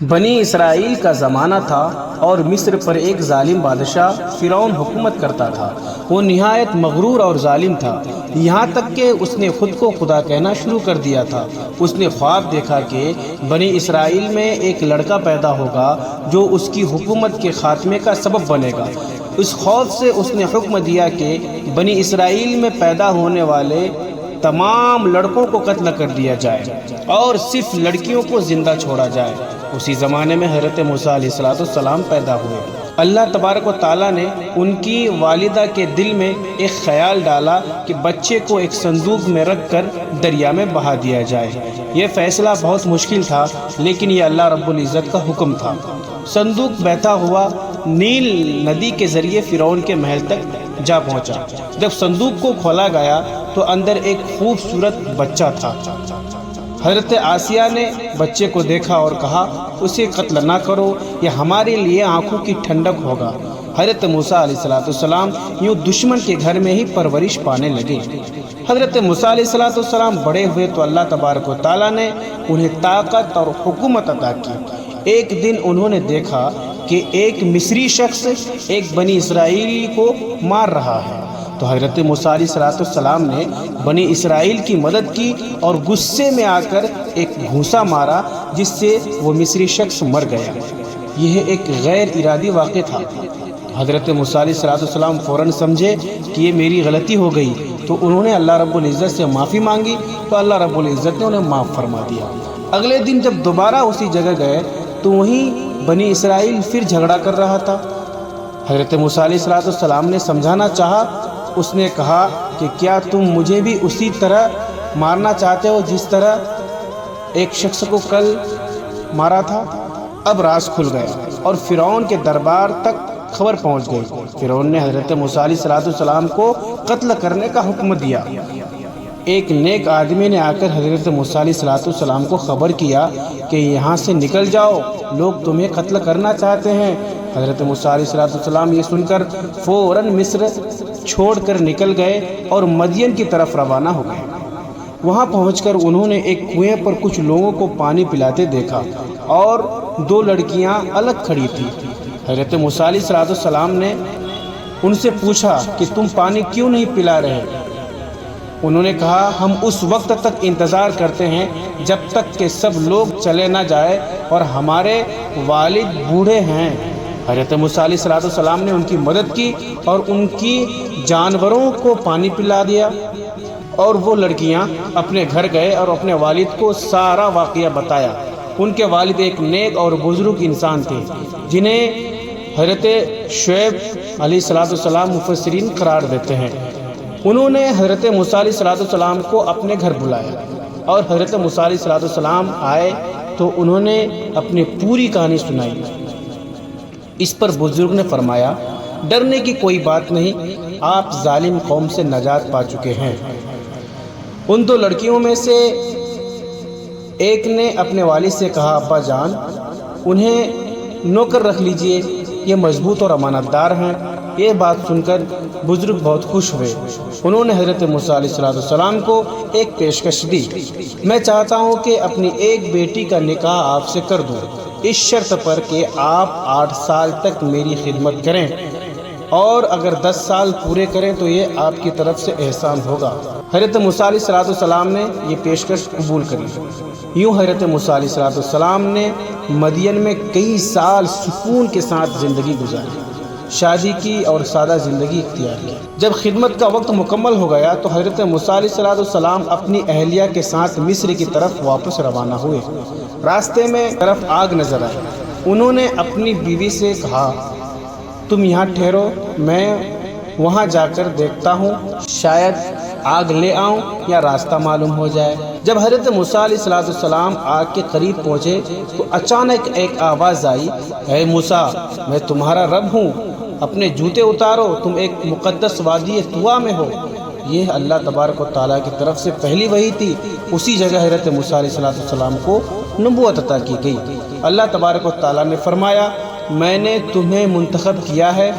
بنی اسرائیل کا زمانہ تھا اور مصر پر ایک ظالم بادشاہ فرعون حکومت کرتا تھا۔ وہ نہایت مغرور اور ظالم تھا، یہاں تک کہ اس نے خود کو خدا کہنا شروع کر دیا تھا۔ اس نے خواب دیکھا کہ بنی اسرائیل میں ایک لڑکا پیدا ہوگا جو اس کی حکومت کے خاتمے کا سبب بنے گا۔ اس خوف سے اس نے حکم دیا کہ بنی اسرائیل میں پیدا ہونے والے تمام لڑکوں کو قتل کر دیا جائے اور صرف لڑکیوں کو زندہ چھوڑا جائے۔ اسی زمانے میں حضرت موسیٰ علیہ السلام پیدا ہوئے۔ اللہ تبارک و تعالیٰ نے ان کی والدہ کے دل میں ایک خیال ڈالا کہ بچے کو ایک صندوق میں رکھ کر دریا میں بہا دیا جائے۔ یہ فیصلہ بہت مشکل تھا، لیکن یہ اللہ رب العزت کا حکم تھا۔ صندوق بہتا ہوا نیل ندی کے ذریعے فرعون کے محل تک جا پہنچا۔ جب صندوق کو کھولا گیا تو اندر ایک خوبصورت بچہ تھا۔ حضرت آسیہ نے بچے کو دیکھا اور کہا، اسے قتل نہ کرو، یہ ہمارے لیے آنکھوں کی ٹھنڈک ہوگا۔ حضرت موسیٰ علیہ السلام یوں دشمن کے گھر میں ہی پرورش پانے لگے۔ حضرت موسیٰ علیہ السلام بڑے ہوئے تو اللہ تبارک و تعالیٰ نے انہیں طاقت اور حکومت عطا کی۔ ایک دن انہوں نے دیکھا کہ ایک مصری شخص ایک بنی اسرائیلی کو مار رہا ہے، تو حضرت موسیٰ علیہ السلام نے بنی اسرائیل کی مدد کی اور غصے میں آ کر ایک گھونسا مارا، جس سے وہ مصری شخص مر گیا۔ یہ ایک غیر ارادی واقعہ تھا۔ حضرت موسیٰ علیہ السلام فوراً سمجھے کہ یہ میری غلطی ہو گئی، تو انہوں نے اللہ رب العزت سے معافی مانگی، تو اللہ رب العزت نے انہیں معاف فرما دیا۔ اگلے دن جب دوبارہ اسی جگہ گئے تو وہیں بنی اسرائیل پھر جھگڑا کر رہا تھا۔ حضرت موسیٰ علیہ السلام نے سمجھانا چاہا۔ اس نے کہا کہ کیا تم مجھے بھی اسی طرح مارنا چاہتے ہو جس طرح ایک شخص کو کل مارا تھا؟ اب راز کھل گیا اور فرعون کے دربار تک خبر پہنچ گئی۔ فرعون نے حضرت موسیٰ علیہ السلام کو قتل کرنے کا حکم دیا۔ ایک نیک آدمی نے آ کر حضرت موسیٰ علیہ السلام کو خبر کیا کہ یہاں سے نکل جاؤ، لوگ تمہیں قتل کرنا چاہتے ہیں۔ حضرت موسیٰ علیہ السلام یہ سن کر فوراً مصر چھوڑ کر نکل گئے اور مدین کی طرف روانہ ہو گئے۔ وہاں پہنچ کر انہوں نے ایک کنویں پر کچھ لوگوں کو پانی پلاتے دیکھا اور دو لڑکیاں الگ کھڑی تھیں۔ حضرت موسیٰ علیہ السلام نے ان سے پوچھا کہ تم پانی کیوں نہیں پلا رہے؟ انہوں نے کہا، ہم اس وقت تک انتظار کرتے ہیں جب تک کہ سب لوگ چلے نہ جائے اور ہمارے والد بوڑھے ہیں۔ حضرت موسیٰ علیہ السلام نے ان کی مدد کی اور ان کی جانوروں کو پانی پلا دیا، اور وہ لڑکیاں اپنے گھر گئے اور اپنے والد کو سارا واقعہ بتایا۔ ان کے والد ایک نیک اور بزرگ انسان تھے جنہیں حضرت شعیب علیہ السلام مفسرین قرار دیتے ہیں۔ انہوں نے حضرت موسیٰ علیہ السلام کو اپنے گھر بلایا اور حضرت موسیٰ علیہ السلام آئے تو انہوں نے اپنی پوری کہانی سنائی۔ اس پر بزرگ نے فرمایا، ڈرنے کی کوئی بات نہیں، آپ ظالم قوم سے نجات پا چکے ہیں۔ ان دو لڑکیوں میں سے ایک نے اپنے والد سے کہا، ابا جان، انہیں نوکر رکھ لیجئے، یہ مضبوط اور امانت دار ہیں۔ یہ بات سن کر بزرگ بہت خوش ہوئے۔ انہوں نے حضرت موسیٰ علیہ السلام کو ایک پیشکش دی، میں چاہتا ہوں کہ اپنی ایک بیٹی کا نکاح آپ سے کر دوں، اس شرط پر کہ آپ 8 سال تک میری خدمت کریں، اور اگر 10 سال پورے کریں تو یہ آپ کی طرف سے احسان ہوگا۔ حضرت موسیٰ علیہ السلام نے یہ پیشکش قبول کر لی۔ یوں حضرت موسیٰ علیہ السلام نے مدین میں کئی سال سکون کے ساتھ زندگی گزاری، شادی کی اور سادہ زندگی اختیار کی۔ جب خدمت کا وقت مکمل ہو گیا تو حضرت موسیٰ علیہ السلام اپنی اہلیہ کے ساتھ مصر کی طرف واپس روانہ ہوئے۔ راستے میں طرف آگ نظر آئی۔ انہوں نے اپنی بیوی سے کہا، تم یہاں ٹھہرو، میں وہاں جا کر دیکھتا ہوں، شاید آگ لے آؤں یا راستہ معلوم ہو جائے۔ جب حضرت موسیٰ علیہ السلام آگ کے قریب پہنچے تو اچانک ایک آواز آئی، اے موسیٰ، میں تمہارا رب ہوں، اپنے جوتے اتارو، تم ایک مقدس وادی طویٰ میں ہو۔ یہ اللہ تبارک و تعالیٰ کی طرف سے پہلی وحی تھی۔ اسی جگہ حضرت موسیٰ علیہ السلام کو نبوت عطا کی گئی۔ اللہ تبارک و تعالیٰ نے فرمایا، میں نے تمہیں منتخب کیا ہے